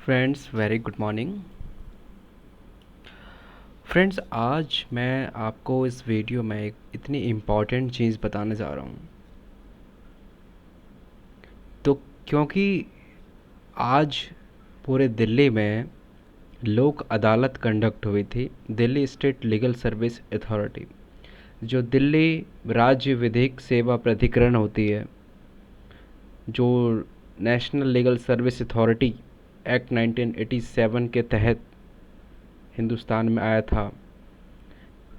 Friends, very good morning. Friends, आज मैं आपको इस वीडियो में एक इतनी इम्पॉर्टेंट चीज़ बताने जा रहा हूँ। तो क्योंकि आज पूरे दिल्ली में लोक अदालत कंडक्ट हुई थी, Delhi state legal service authority, जो दिल्ली राज्य विधिक सेवा प्राधिकरण होती है, जो national legal service authority act 1987 के तहत हिंदुस्तान में आया था,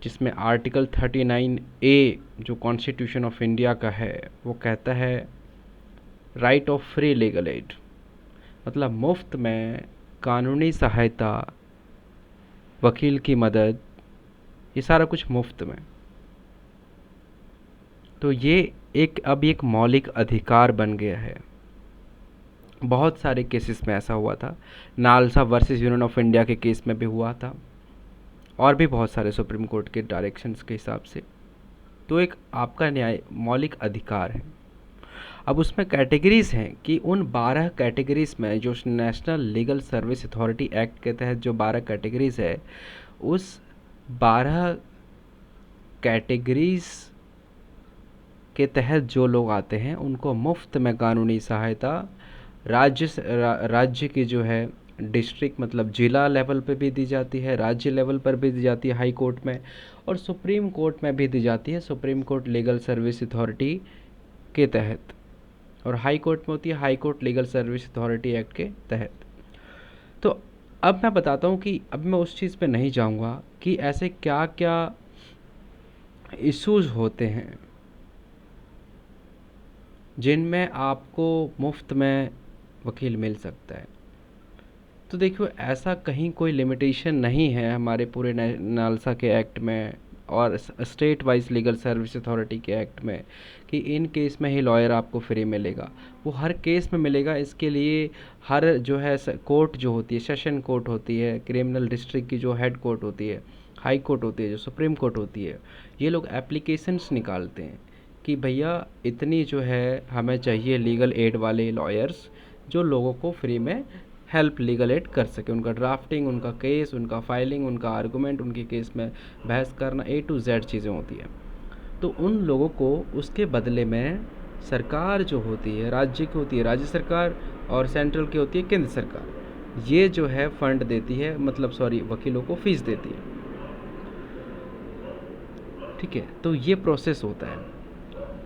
जिसमें आर्टिकल 39A जो कॉन्स्टिट्यूशन ऑफ इंडिया का है वो कहता है right of free legal aid, मतलब मुफ्त में कानूनी सहायता, वकील की मदद, ये सारा कुछ मुफ्त में। तो ये अब एक मौलिक अधिकार बन गया है। बहुत सारे केसेस में ऐसा हुआ था। NALSA versus union of India के केस में भी हुआ था, और भी बहुत सारे सुप्रीम कोर्ट के डायरेक्शंस के हिसाब से। तो एक आपका न्याय मौलिक अधिकार है। अब उसमें कैटेगरीज हैं कि उन 12 कैटेगरीज में जो national legal service authority act के तहत जो 12 कैटेगरीज है, उस 12 कैटेगरीज के तहत जो लोग आते हैं उनको मुफ्त में कानूनी सहायता राज्य की जो है डिस्ट्रिक्ट मतलब जिला लेवल पे भी दी जाती है, राज्य लेवल पर भी दी जाती है हाई कोर्ट में, और सुप्रीम कोर्ट में भी दी जाती है supreme court legal service authority के तहत, और हाई कोर्ट में होती है high court legal service authority act के तहत। तो अब मैं बताता हूँ कि अब मैं उस चीज़ पे नहीं जाऊँगा कि ऐसे क्या क्या इश्यूज़ होते हैं जिनमें आपको मुफ्त में वकील मिल सकता है। तो देखिए, ऐसा कहीं कोई लिमिटेशन नहीं है हमारे पूरे नालसा के एक्ट में और state wise legal service authority के एक्ट में कि इन केस में ही लॉयर आपको फ्री मिलेगा। वो हर केस में मिलेगा। इसके लिए हर जो है कोर्ट जो होती है, सेशन कोर्ट होती है, क्रिमिनल डिस्ट्रिक्ट की जो हेड कोर्ट होती है, हाई कोर्ट होती है, जो सुप्रीम कोर्ट होती है, ये लोग एप्लीकेशंस निकालते हैं कि भैया इतनी जो है हमें चाहिए लीगल एड वाले लॉयर्स जो लोगों को फ्री में हेल्प लीगल एड कर सके। उनका ड्राफ्टिंग, उनका केस, उनका फाइलिंग, उनका आर्गूमेंट, उनके केस में बहस करना, A to Z चीज़ें होती हैं। तो उन लोगों को उसके बदले में सरकार जो होती है, राज्य की होती है राज्य सरकार, और सेंट्रल की होती है केंद्र सरकार, ये जो है फंड देती है, मतलब सॉरी वकीलों को फीस देती है। ठीक है, तो ये प्रोसेस होता है।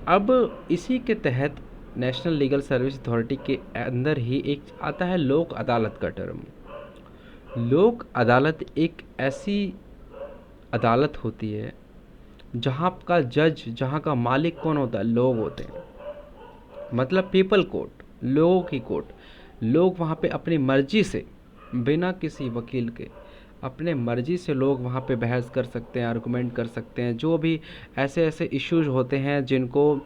अब इसी के तहत नेशनल लीगल सर्विस अथॉरिटी के अंदर ही एक आता है लोक अदालत का टर्म। लोक अदालत एक ऐसी अदालत होती है जहाँ का जज, जहाँ का मालिक कौन होता है? लोग होते हैं, मतलब पीपल कोर्ट, लोगों की कोर्ट। लोग वहाँ पे अपनी मर्जी से, बिना किसी वकील के, अपने मर्जी से लोग वहाँ पे बहस कर सकते हैं, आर्गूमेंट कर सकते हैं। जो भी ऐसे ऐसे इश्यूज होते हैं जिनको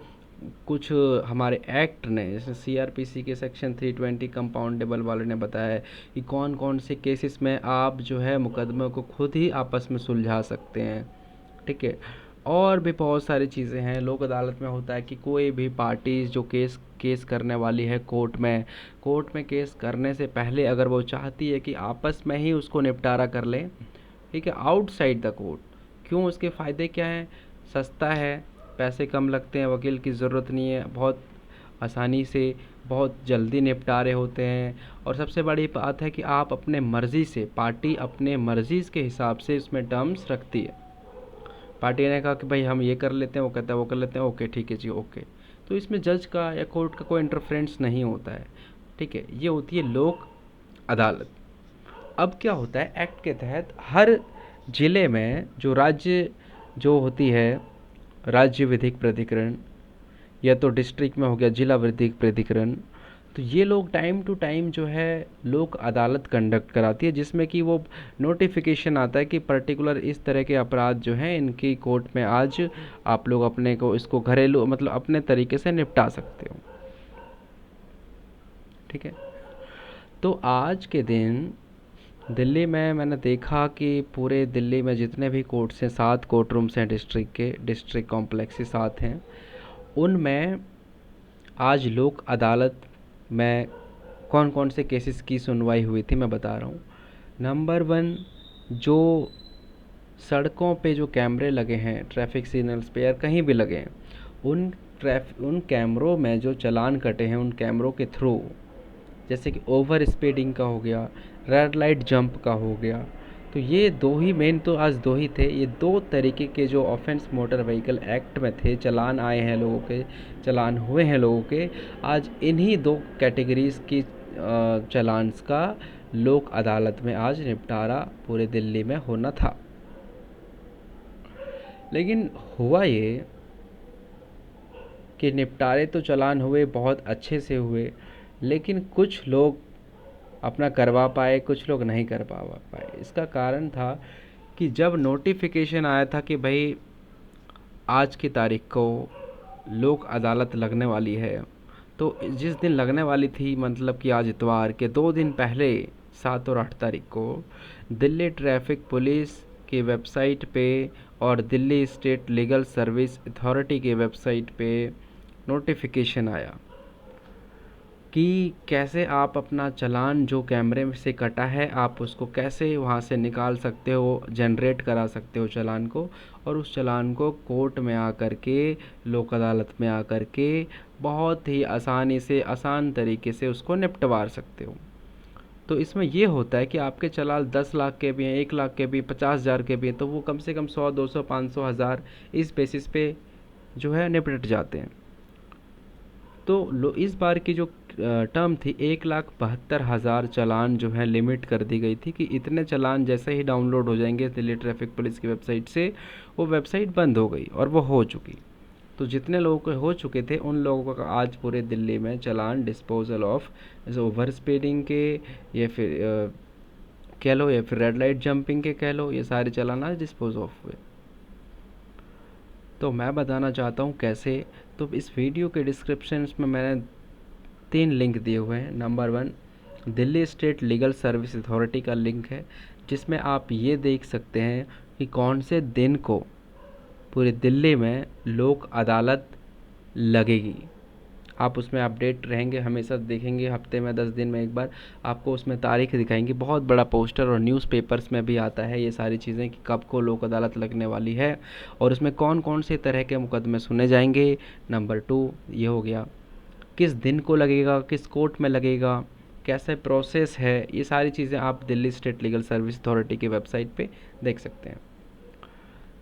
कुछ हमारे एक्ट ने, जैसे CRPC के सेक्शन 320 कंपाउंडेबल वाले ने बताया है कि कौन कौन से केसेस में आप जो है मुकदमे को खुद ही आपस में सुलझा सकते हैं। ठीक है, और भी बहुत सारी चीज़ें हैं। लोक अदालत में होता है कि कोई भी पार्टी जो केस करने वाली है कोर्ट में केस करने से पहले अगर वो चाहती है कि आपस में ही उसको निपटारा कर लें, ठीक है, आउटसाइड द कोर्ट। क्यों? उसके फ़ायदे क्या हैं? सस्ता है, पैसे कम लगते हैं, वकील की ज़रूरत नहीं है, बहुत आसानी से बहुत जल्दी निपटारे होते हैं, और सबसे बड़ी बात है कि आप अपने मर्ज़ी से, पार्टी अपने मर्ज़ी के हिसाब से इसमें टर्म्स रखती है। पार्टी ने कहा कि भाई हम ये कर लेते हैं, वो कहता है वो कर लेते हैं, ओके ठीक है जी ओके। तो इसमें जज का या कोर्ट का कोई इंटरफेरेंस नहीं होता है। ठीक है, ये होती है लोक अदालत। अब क्या होता है, एक्ट के तहत हर ज़िले में जो राज्य जो होती है राज्य विधिक प्राधिकरण, या तो डिस्ट्रिक्ट में हो गया जिला विधिक प्राधिकरण, तो ये लोग टाइम टू टाइम जो है लोक अदालत कंडक्ट कराती है, जिसमें कि वो नोटिफिकेशन आता है कि पर्टिकुलर इस तरह के अपराध जो हैं इनकी कोर्ट में आज आप लोग अपने को इसको घरेलू मतलब अपने तरीके से निपटा सकते हो। ठीक है, तो आज के दिन दिल्ली में मैंने देखा कि पूरे दिल्ली में जितने भी कोर्ट्स हैं, 7 कोर्ट रूम्स हैं डिस्ट्रिक्ट के, डिस्ट्रिक्ट कॉम्प्लेक्स ही 7 हैं, उनमें आज लोक अदालत में कौन कौन से केसेस की सुनवाई हुई थी मैं बता रहा हूँ। नंबर 1, जो सड़कों पे जो कैमरे लगे हैं ट्रैफिक सिग्नल्स पे या कहीं भी लगे हैं, उन कैमरों में जो चालान कटे हैं, उन कैमरों के थ्रू, जैसे कि ओवर स्पीडिंग का हो गया, रेड लाइट जंप का हो गया, तो ये दो ही मेन, तो आज दो ही थे। ये दो तरीके के जो ऑफेंस मोटर व्हीकल एक्ट में थे, चालान आए हैं लोगों के, चालान हुए हैं लोगों के, आज इन्हीं दो कैटेगरीज की चालान्स का लोक अदालत में आज निपटारा पूरे दिल्ली में होना था। लेकिन हुआ ये कि निपटारे तो चालान हुए, बहुत अच्छे से हुए, लेकिन कुछ लोग अपना करवा पाए, कुछ लोग नहीं कर पाए। इसका कारण था कि जब नोटिफिकेशन आया था कि भाई आज की तारीख को लोक अदालत लगने वाली है, तो जिस दिन लगने वाली थी, मतलब कि आज इतवार के 2 दिन पहले 7 और 8 तारीख को दिल्ली ट्रैफिक पुलिस की वेबसाइट पे और Delhi state legal service authority की वेबसाइट पे नोटिफिकेशन आया कि कैसे आप अपना चालान जो कैमरे से कटा है, आप उसको कैसे वहाँ से निकाल सकते हो, जनरेट करा सकते हो चालान को, और उस चालान को कोर्ट में आकर के, लोक अदालत में आकर के बहुत ही आसानी से, आसान तरीके से उसको निपटवा सकते हो। तो इसमें ये होता है कि आपके चालान 10 लाख के भी हैं, 1 लाख के भी, 50,000 के भी हैं, तो वो कम से कम 100, 200, 500, 1000 इस बेसिस पे जो है निपट जाते हैं। तो इस बार की जो टर्म थी, 1,72,000 चालान जो है लिमिट कर दी गई थी कि इतने चालान जैसे ही डाउनलोड हो जाएंगे दिल्ली ट्रैफिक पुलिस की वेबसाइट से, वो वेबसाइट बंद हो गई और वो हो चुकी। तो जितने लोगों के हो चुके थे, उन लोगों का आज पूरे दिल्ली में चालान डिस्पोजल ऑफ ओवर स्पीडिंग के, या फिर कह लो, या फिर रेड लाइट जंपिंग के कह लो, ये सारे चालान आज डिस्पोज ऑफ हुए। तो मैं बताना चाहता हूँ कैसे। तो इस वीडियो के डिस्क्रिप्शन में मैंने 3 लिंक दिए हुए हैं। Number 1, Delhi state legal service authority का लिंक है, जिसमें आप ये देख सकते हैं कि कौन से दिन को पूरे दिल्ली में लोक अदालत लगेगी। आप उसमें अपडेट रहेंगे, हमेशा देखेंगे, हफ्ते में 10 दिन में एक बार आपको उसमें तारीख दिखाएंगे। बहुत बड़ा पोस्टर और न्यूज़पेपर्स में भी आता है ये सारी चीज़ें कि कब को लोक अदालत लगने वाली है और उसमें कौन कौन से तरह के मुकदमे सुने जाएंगे। नंबर 2 ये हो गया, किस दिन को लगेगा, किस कोर्ट में लगेगा, कैसे प्रोसेस है, ये सारी चीज़ें आप Delhi state legal service authority की वेबसाइट पे देख सकते हैं।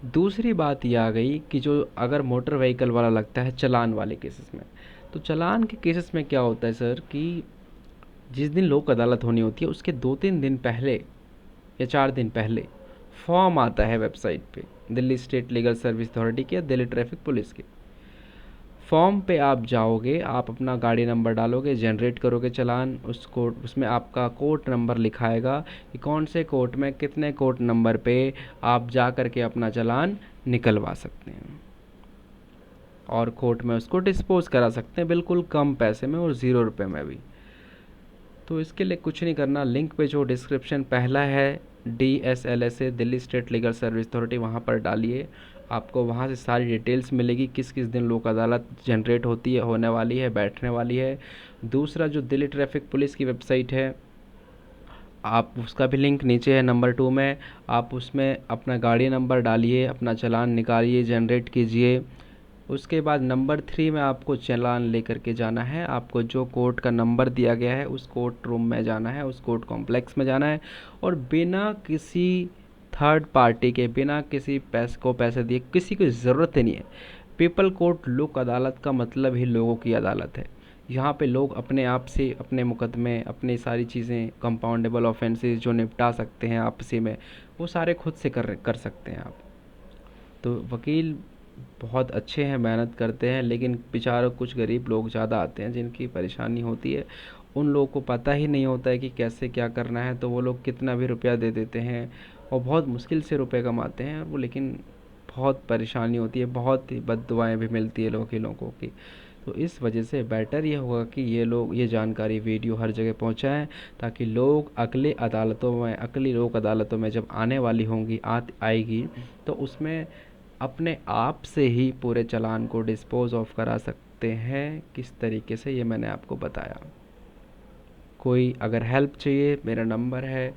दूसरी बात ये आ गई कि जो अगर मोटर व्हीकल वाला लगता है चालान वाले केसेस में, तो चालान के केसेस में क्या होता है सर कि जिस दिन लोक अदालत होनी होती है उसके 2-3 दिन पहले या 4 दिन पहले फॉर्म आता है वेबसाइट पे Delhi state legal service authority के या दिल्ली ट्रैफिक पुलिस के। फॉर्म पे आप जाओगे, आप अपना गाड़ी नंबर डालोगे, जनरेट करोगे चालान, उसको उसमें आपका कोर्ट नंबर लिखाएगा कि कौन से कोर्ट में कितने कोर्ट नंबर पे आप जा कर के अपना चालान निकलवा सकते हैं और कोर्ट में उसको डिस्पोज करा सकते हैं बिल्कुल कम पैसे में और 0 रुपये में भी। तो इसके लिए कुछ नहीं करना, लिंक पे जो डिस्क्रिप्शन पहला है DSLSA Delhi state legal service authority, वहाँ पर डालिए, आपको वहाँ से सारी डिटेल्स मिलेगी किस किस दिन लोक अदालत जनरेट होती है, होने वाली है, बैठने वाली है। दूसरा जो दिल्ली ट्रैफिक पुलिस की वेबसाइट है, आप उसका भी लिंक नीचे है नंबर 2 में, आप उसमें अपना गाड़ी नंबर डालिए, अपना चालान निकालिए, जनरेट कीजिए। उसके बाद नंबर 3 में आपको चालान लेकर के जाना है, आपको जो कोर्ट का नंबर दिया गया है उस कोर्ट रूम में जाना है, उस कोर्ट कॉम्प्लेक्स में जाना है और बिना किसी थर्ड पार्टी के, बिना किसी पैसे दिए, किसी की ज़रूरत ही नहीं है। पीपल कोर्ट लोक अदालत का मतलब ही लोगों की अदालत है। यहाँ पे लोग अपने आप से अपने मुकदमे, अपनी सारी चीज़ें, कंपाउंडेबल ऑफेंसेस जो निपटा सकते हैं आपसी में, वो सारे खुद से कर सकते हैं आप। तो वकील बहुत अच्छे हैं, मेहनत करते हैं, लेकिन बेचारों कुछ गरीब लोग ज़्यादा आते हैं जिनकी परेशानी होती है, उन लोगों को पता ही नहीं होता है कि कैसे क्या करना है, तो वो लोग कितना भी रुपया दे देते हैं और बहुत मुश्किल से रुपए कमाते हैं वो, लेकिन बहुत परेशानी होती है, बहुत ही बद्दुआएँ भी मिलती है वकीलों को की। तो इस वजह से बेटर ये होगा कि ये लोग ये जानकारी वीडियो हर जगह पहुंचाएं, ताकि लोग अगली अदालतों में, अगली लोक अदालतों में जब आने वाली होंगी, आएगी, तो उसमें अपने आप से ही पूरे चालान को डिस्पोज ऑफ करा सकते हैं। किस तरीके से, ये मैंने आपको बताया। कोई अगर हेल्प चाहिए, मेरा नंबर है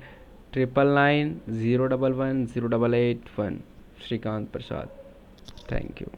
9990110881। श्रीकांत प्रसाद। Thank you.